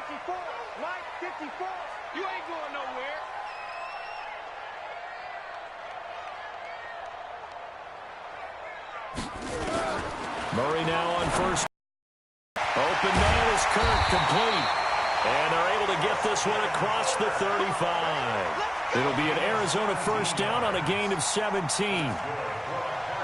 54. Mike, 54. You ain't going nowhere. Murray now on first. Open man is Kirk, complete. And they're able to get this one across the 35. It'll be an Arizona first down on a gain of 17.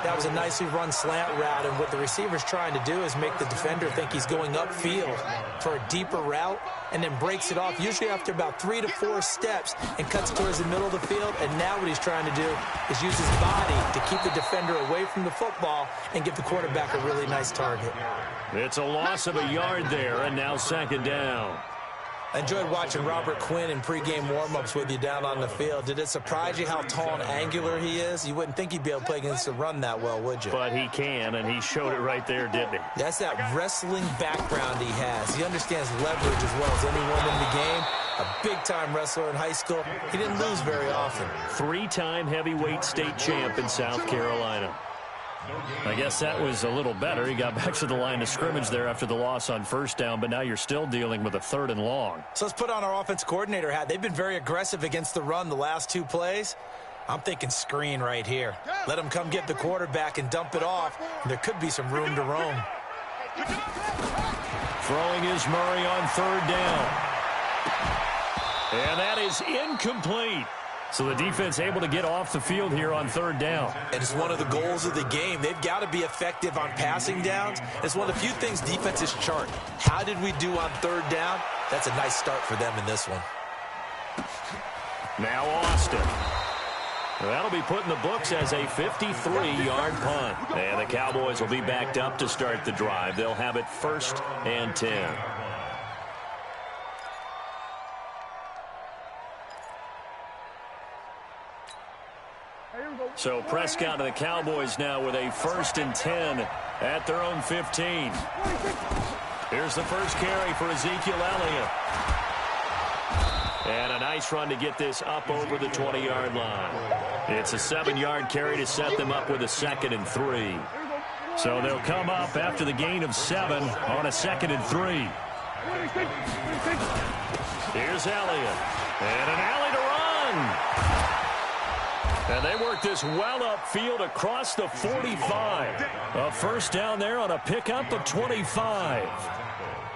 That was a nicely run slant route, and what the receiver's trying to do is make the defender think he's going upfield for a deeper route, and then breaks it off, usually after about 3 to 4 steps, and cuts towards the middle of the field. And now what he's trying to do is use his body to keep the defender away from the football and give the quarterback a really nice target. It's a loss of a yard there, and now second down. I enjoyed watching Robert Quinn in pregame warm-ups with you down on the field. Did it surprise you how tall and angular he is? You wouldn't think he'd be able to play against the run that well, would you? But he can, and he showed it right there, didn't he? That's that wrestling background he has. He understands leverage as well as anyone in the game. A big-time wrestler in high school. He didn't lose very often. 3-time heavyweight state champ in South Carolina. I guess that was a little better. He got back to the line of scrimmage there after the loss on first down, but now you're still dealing with a 3rd and long. So let's put on our offense coordinator hat. They've been very aggressive against the run the last 2 plays. I'm thinking screen right here. Let him come get the quarterback and dump it off, and there could be some room to roam. Throwing is Murray on 3rd down. And that is incomplete. So the defense able to get off the field here on 3rd down. And it's one of the goals of the game. They've got to be effective on passing downs. It's one of the few things defenses chart. How did we do on 3rd down? That's a nice start for them in this one. Now Austin. That'll be put in the books as a 53-yard punt. And the Cowboys will be backed up to start the drive. They'll have it 1st and 10. So Prescott and the Cowboys now with a 1st and 10 at their own 15. Here's the first carry for Ezekiel Elliott. And a nice run to get this up over the 20-yard line. It's a 7-yard carry to set them up with a 2nd and 3. So they'll come up after the gain of 7 on a 2nd and 3. Here's Elliott. And an alley to run. And they work this well upfield across the 45. A first down there on a pickup of 25.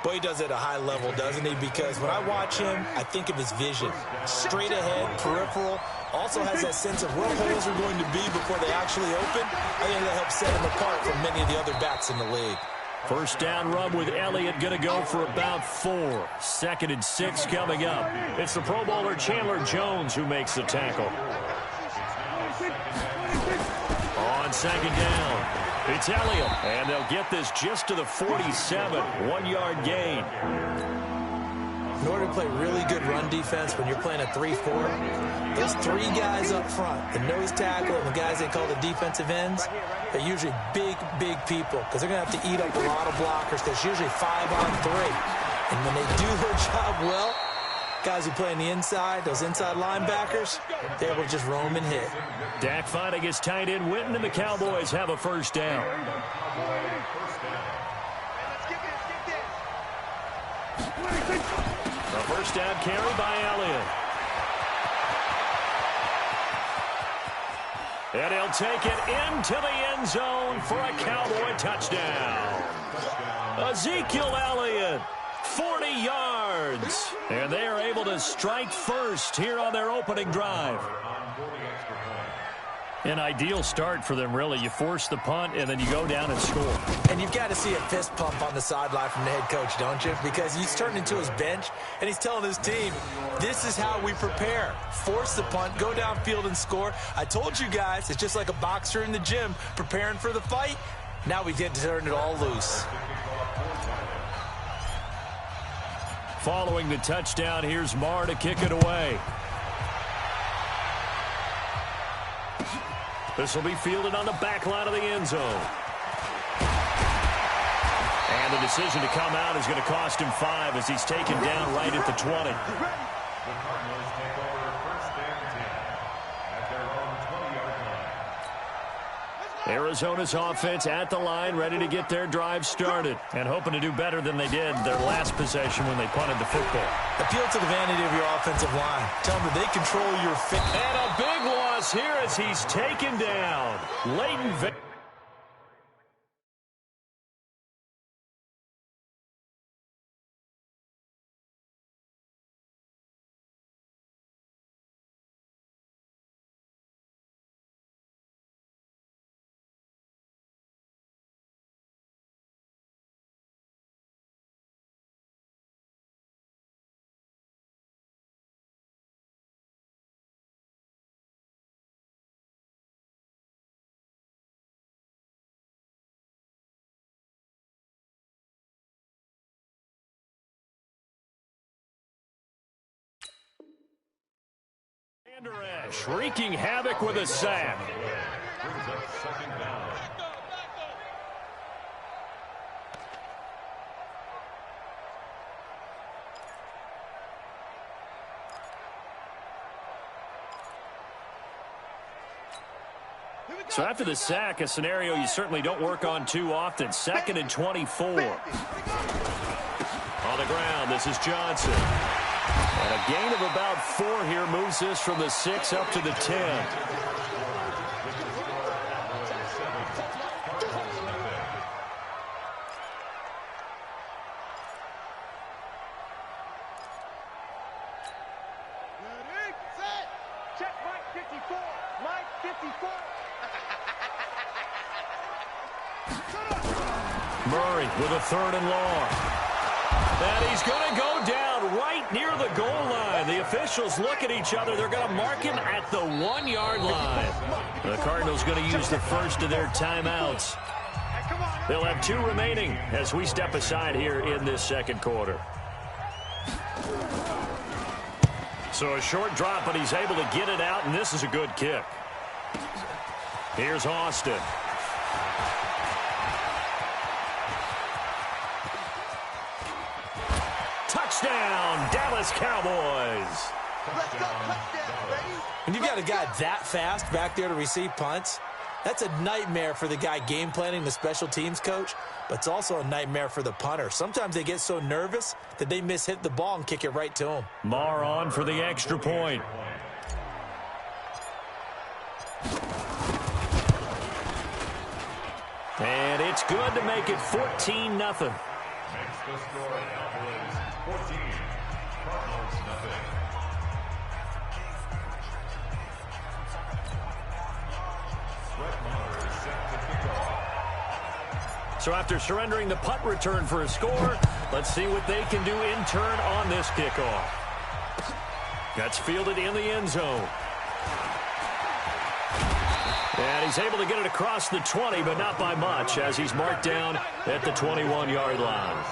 Boy, he does it at a high level, doesn't he? Because when I watch him, I think of his vision. Straight ahead, peripheral. Also has that sense of where holes are going to be before they actually open. I think that helps set him apart from many of the other backs in the league. First down run with Elliott going to go for about 4. 2nd and 6 coming up. It's the Pro Bowler Chandler Jones who makes the tackle. On 2nd down, it's Elliott, and they'll get this just to the 47, 1-yard gain. In order to play really good run defense when you're playing a 3-4, those 3 guys up front, the nose tackle and the guys they call the defensive ends, they're usually big, big people because they're going to have to eat up a lot of blockers. There's usually 5 on 3. And when they do their job well, guys who play on the inside, those inside linebackers, they're able to just roam and hit. Dak finding his tight end Witten, and the Cowboys have a first down. A first down carry by Elliott. And he'll take it into the end zone for a Cowboy touchdown. Ezekiel Elliott, 40 yards. And they are able to strike first here on their opening drive. An ideal start for them, really. You force the punt, and then you go down and score. And you've got to see a fist pump on the sideline from the head coach, don't you? Because he's turned into his bench, and he's telling his team, this is how we prepare. Force the punt, go downfield and score. I told you guys, it's just like a boxer in the gym preparing for the fight. Now we get to turn it all loose. Following the touchdown, here's Marr to kick it away. This will be fielded on the back line of the end zone. And the decision to come out is going to cost him 5 as he's taken down right at the 20. Arizona's offense at the line, ready to get their drive started, and hoping to do better than they did their last possession when they punted the football. Appeal to the vanity of your offensive line. Tell them that they control your fit. And a big loss here as he's taken down. Leighton. Wreaking havoc with a sack. So after the sack, a scenario you certainly don't work on too often. 2nd and 24. On the ground, this is Johnson. And a gain of about 4 here moves this from the 6 up to the 10. Check Mike 54. Mike 54. Murray with a 3rd and long. And he's going to go down right near the goal line. The officials look at each other. They're going to mark him at the 1-yard line. The Cardinals going to use the first of their timeouts. They'll have 2 remaining as we step aside here in this second quarter. So a short drop, but he's able to get it out, and this is a good kick. Here's Austin. Touchdown, Dallas Cowboys. Let's go, touchdown, baby. When you've got a guy that fast back there to receive punts, that's a nightmare for the guy game planning, the special teams coach, but it's also a nightmare for the punter. Sometimes they get so nervous that they hit the ball and kick it right to him. Marr on for the extra point. And it's good to make it 14-0. Makes the score Cowboys 14, Cardinals nothing. So after surrendering the punt return for a score, let's see what they can do in turn on this kickoff. That's fielded in the end zone. And he's able to get it across the 20, but not by much, as he's marked down at the 21-yard line.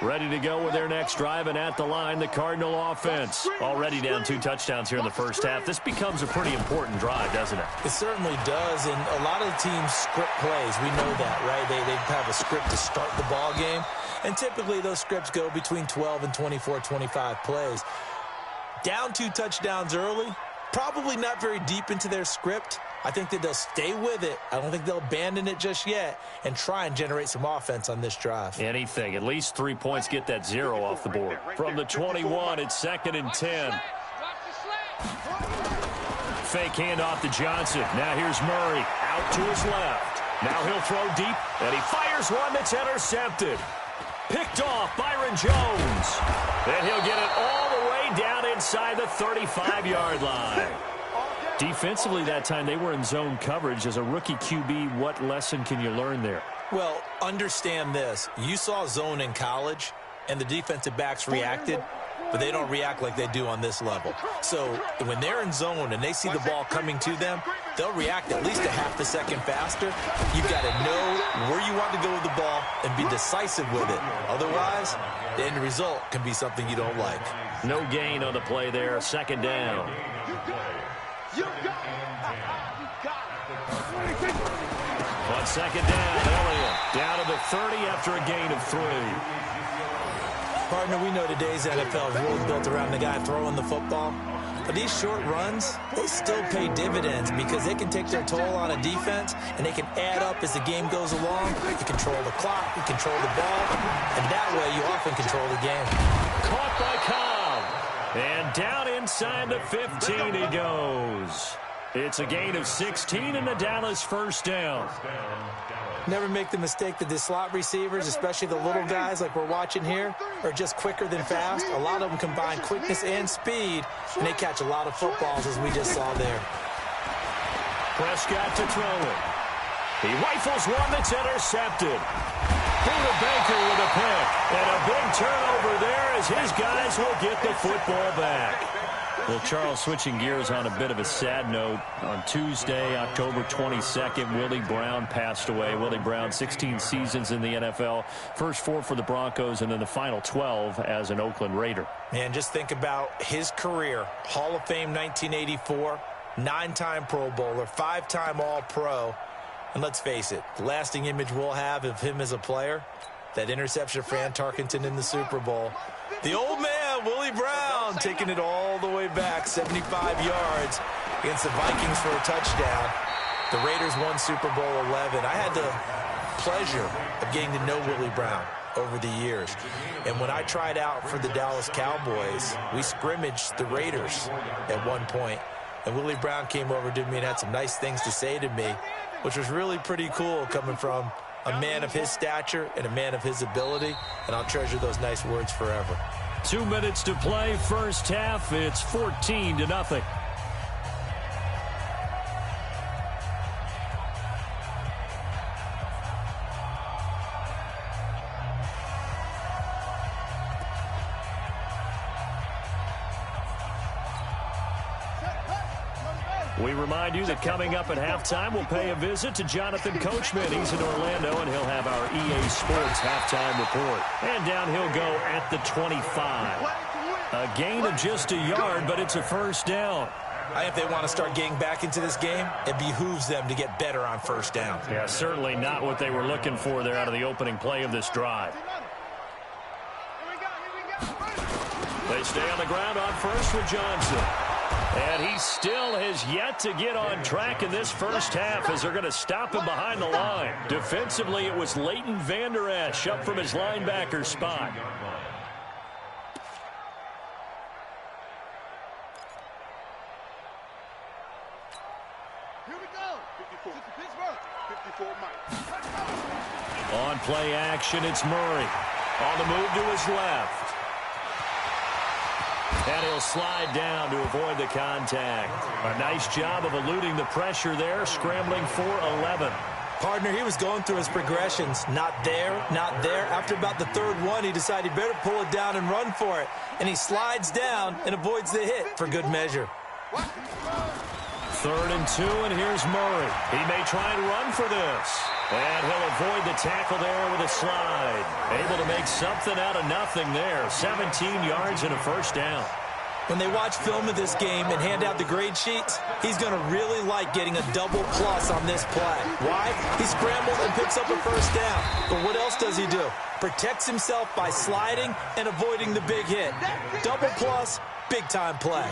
Ready to go with their next drive, and at the line, the Cardinal offense. Already down 2 touchdowns here in the first half. This becomes a pretty important drive, doesn't it? It certainly does, and a lot of the teams script plays. We know that, right? They have a script to start the ball game, and typically those scripts go between 12 and 24, 25 plays. Down 2 touchdowns early, probably not very deep into their script. I think that they'll stay with it. I don't think they'll abandon it just yet and try and generate some offense on this drive. Anything. At least 3 points, get that 0 off the board. From the 21, it's 2nd and 10. Fake handoff to Johnson. Now here's Murray out to his left. Now he'll throw deep, and he fires one that's intercepted. Picked off Byron Jones. And he'll get it all the way down inside the 35-yard line. Defensively that time, they were in zone coverage. As a rookie QB, what lesson can you learn there? Well, understand this. You saw zone in college, and the defensive backs reacted, but they don't react like they do on this level. So when they're in zone and they see the ball coming to them, they'll react at least a half a second faster. You've got to know where you want to go with the ball and be decisive with it. Otherwise, the end result can be something you don't like. No gain on the play there. 2nd down. You got it. On 2nd down, Elliott down to the 30 after a gain of 3. Partner, we know today's NFL is really built around the guy throwing the football. But these short runs, they still pay dividends because they can take their toll on a defense, and they can add up as the game goes along. You control the clock, you control the ball, and that way you often control the game. Caught by Cobb. And down inside the 15 he goes. It's a gain of 16 and the Dallas first down. Never make the mistake that the slot receivers, especially the little guys like we're watching here, are just quicker than fast. A lot of them combine quickness and speed, and they catch a lot of footballs, as we just saw there. Prescott to throw it. He rifles one that's intercepted. David Baker with a pick. And a big turnover there as his guys will get the football back. Well, Charles, switching gears on a bit of a sad note. On Tuesday, October 22nd, Willie Brown passed away. Willie Brown, 16 seasons in the NFL. First 4 for the Broncos, and then the final 12 as an Oakland Raider. Man, just think about his career. Hall of Fame 1984, 9-time Pro Bowler, 5-time All-Pro. And let's face it, the lasting image we'll have of him as a player, that interception of Fran Tarkenton in the Super Bowl. The old man, Willie Brown, taking it all the way back, 75 yards against the Vikings for a touchdown. The Raiders won Super Bowl 11. I had the pleasure of getting to know Willie Brown over the years. And when I tried out for the Dallas Cowboys, we scrimmaged the Raiders at one point. And Willie Brown came over to me and had some nice things to say to me, which was really pretty cool coming from a man of his stature and a man of his ability, and I'll treasure those nice words forever. 2 minutes to play, first half. It's 14-0. We remind you that coming up at halftime, we'll pay a visit to Jonathan Coachman. He's in Orlando, and he'll have our EA Sports halftime report. And down he'll go at the 25. A gain of just a yard, but it's a first down. I think if they want to start getting back into this game, it behooves them to get better on first down. Yeah, certainly not what they were looking for there out of the opening play of this drive. They stay on the ground on first with Johnson. And he still has yet to get on track in this first half as they're going to stop him behind the line. Defensively, it was Leighton Vander Esch up from his linebacker spot. Here we go. 54. Pittsburgh. 54 Mike. On play action, it's Murray. On the move to his left. And he'll slide down to avoid the contact. A nice job of eluding the pressure there, scrambling for 11. Partner, he was going through his progressions. Not there, not there. After about the third one, he decided he better pull it down and run for it. And he slides down and avoids the hit for good measure. 3rd and 2, and here's Murray. He may try and run for this. And he'll avoid the tackle there with a slide. Able to make something out of nothing there. 17 yards and a first down. When they watch film of this game and hand out the grade sheets, he's going to really like getting a double plus on this play. Why? He scrambles and picks up a first down. But what else does he do? Protects himself by sliding and avoiding the big hit. Double plus, big-time play.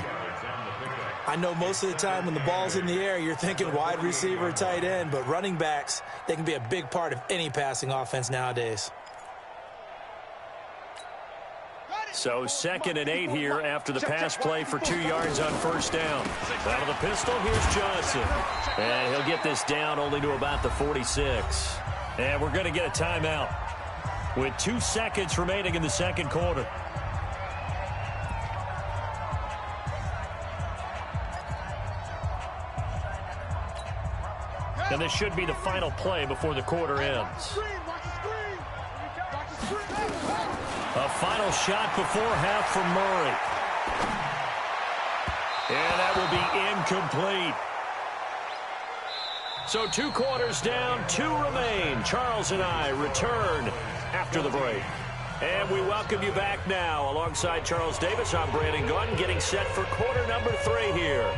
I know most of the time when the ball's in the air, you're thinking wide receiver, tight end, but running backs, they can be a big part of any passing offense nowadays. So 2nd and 8 here after the pass play for 2 yards on first down. Out of the pistol, here's Johnson. And he'll get this down only to about the 46. And we're going to get a timeout with 2 seconds remaining in the second quarter. And this should be the final play before the quarter ends. A final shot before half from Murray. And that will be incomplete. So 2 quarters down, 2 remain. Charles and I return after the break. And we welcome you back now. Alongside Charles Davis, I'm Brandon Gunn, getting set for quarter number 3 here.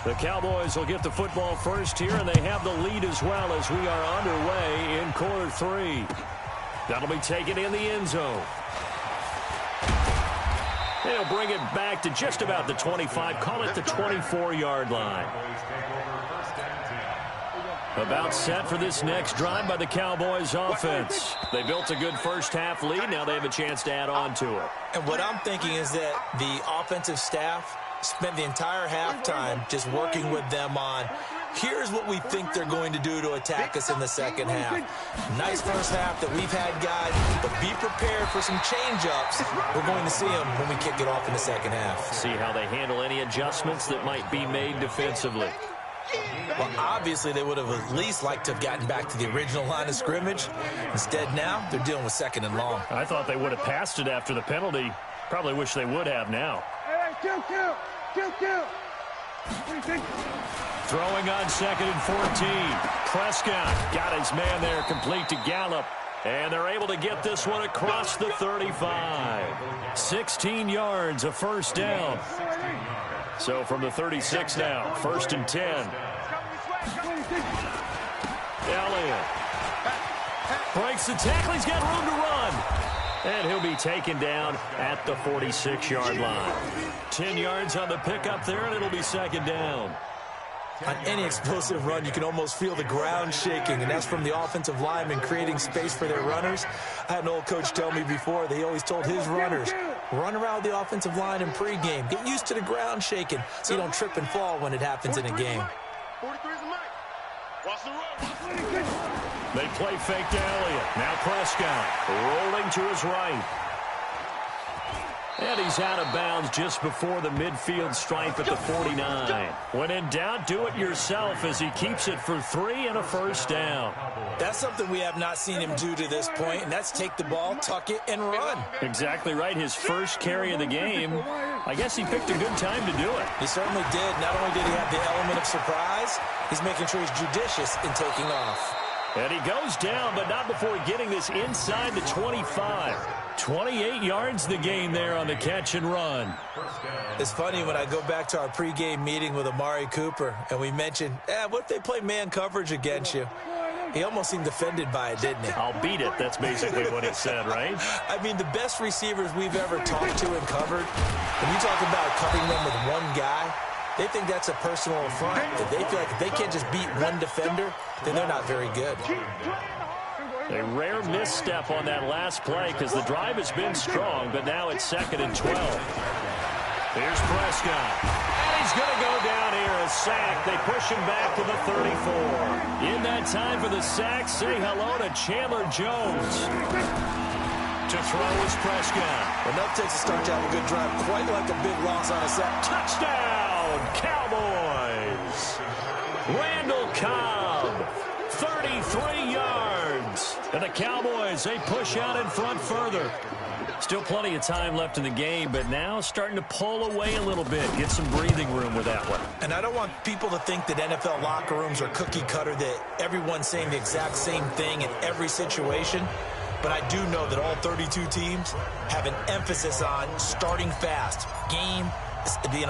The Cowboys will get the football first here, and they have the lead as well as we are underway in quarter 3. That'll be taken in the end zone. They'll bring it back to just about the 25, call it the 24-yard line. About set for this next drive by the Cowboys offense. They built a good first-half lead. Now they have a chance to add on to it. And what I'm thinking is that the offensive staff spent the entire halftime just working with them on, here's what we think they're going to do to attack us in the second half. Nice first half that we've had, guys, but be prepared for some change-ups. We're going to see them when we kick it off in the second half. See how they handle any adjustments that might be made defensively. Well, obviously, they would have at least liked to have gotten back to the original line of scrimmage. Instead, now, they're dealing with second and long. I thought they would have passed it after the penalty. Probably wish they would have now. Throwing on 2nd and 14. Prescott got his man there complete to Gallup. And they're able to get this one across the 35. 16 yards, a first down. So from the 36 now, 1st and 10. Elliott breaks the tackle. He's got room to run. And he'll be taken down at the 46-yard line. 10 yards on the pickup there, and it'll be 2nd down. On any explosive run, you can almost feel the ground shaking, and that's from the offensive linemen creating space for their runners. I had an old coach tell me before that he always told his runners, run around the offensive line in pregame. Get used to the ground shaking so you don't trip and fall when it happens in a game. They play fake to Elliott. Now Prescott rolling to his right. And he's out of bounds just before the midfield stripe at the 49. When in doubt, do it yourself as he keeps it for 3 and a first down. That's something we have not seen him do to this point, and that's take the ball, tuck it, and run. Exactly right. His first carry of the game. I guess he picked a good time to do it. He certainly did. Not only did he have the element of surprise, he's making sure he's judicious in taking off. And he goes down, but not before getting this inside the 25. 28 yards the gain there on the catch and run. It's funny when I go back to our pregame meeting with Amari Cooper, and we mentioned, what if they play man coverage against you? He almost seemed offended by it, didn't he? I'll beat it. That's basically what he said, right? I mean, the best receivers we've ever talked to and covered, when you talk about covering them with one guy, they think that's a personal affront. That they feel like if they can't just beat one defender, then they're not very good. A rare misstep on that last play because the drive has been strong, but now it's 2nd and 12. Here's Prescott. And he's going to go down here, a sack. They push him back to the 34. In that time for the sack, say hello to Chandler Jones. To throw is Prescott. Enough takes a start to have a good drive, quite like a big loss on a sack. Touchdown, Cowboys. Randall Cobb, 33 yards. And the Cowboys, they push out in front further. Still plenty of time left in the game, but now starting to pull away a little bit. Get some breathing room with that one. And I don't want people to think that NFL locker rooms are cookie cutter, that everyone's saying the exact same thing in every situation. But I do know that all 32 teams have an emphasis on starting fast. Game,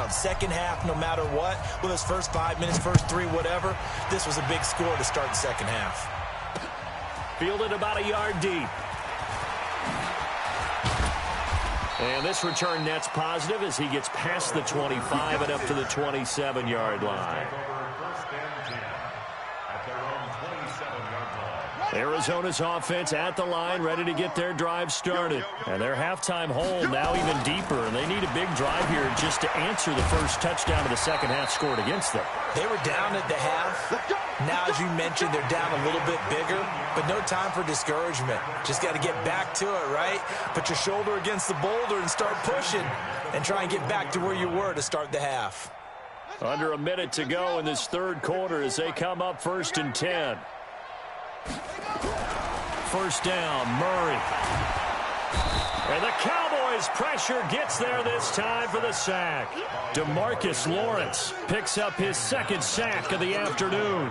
second half, no matter what. Whether it's first 5 minutes, first 3, whatever. This was a big score to start the second half. Fielded about a yard deep. And this return net's positive as he gets past the 25 and up to the 27-yard line. Arizona's offense at the line, ready to get their drive started. And their halftime hole now even deeper, and they need a big drive here just to answer the first touchdown of the second half scored against them. They were down at the half. Now, as you mentioned, they're down a little bit bigger, but no time for discouragement. Just got to get back to it, right? Put your shoulder against the boulder and start pushing and try and get back to where you were to start the half. Under a minute to go in this third quarter as they come up 1st and 10. First down, Murray. And the Cowboys' pressure gets there this time for the sack. DeMarcus Lawrence picks up his 2nd sack of the afternoon.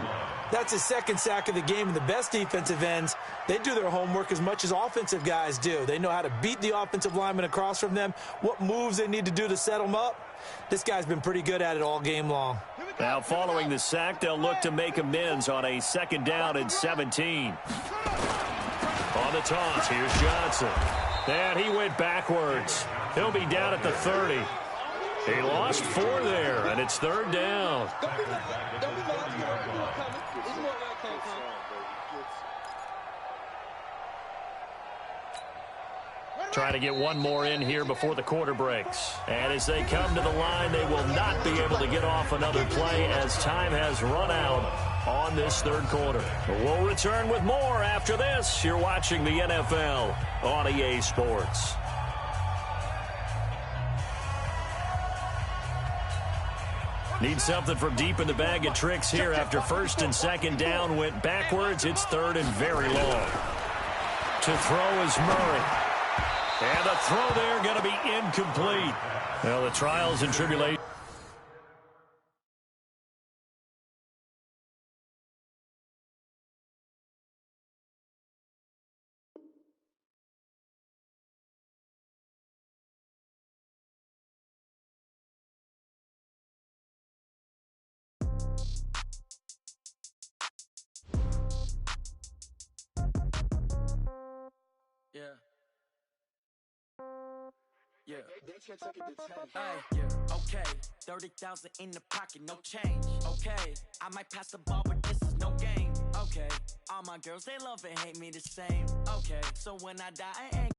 That's his 2nd sack of the game, and the best defensive ends, they do their homework as much as offensive guys do. They know how to beat the offensive lineman across from them, what moves they need to do to set them up. This guy's been pretty good at it all game long. Now following the sack, they'll look to make amends on a 2nd down and 17. On the toss, here's Johnson. And he went backwards. He'll be down at the 30. He lost 4 there, and it's 3rd down. Trying to get one more in here before the quarter breaks. And as they come to the line, they will not be able to get off another play as time has run out on this 3rd quarter. We'll return with more after this. You're watching the NFL on EA Sports. Need something from deep in the bag of tricks here after 1st and 2nd down went backwards. It's 3rd and very long. To throw is Murray. And the throw there going to be incomplete. Well, the trials and tribulations. Yeah. Hey, okay. 30,000 in the pocket, no change. Okay, I might pass the ball, but this is no game. Okay, all my girls, they love and hate me the same. Okay, so when I die, I ain't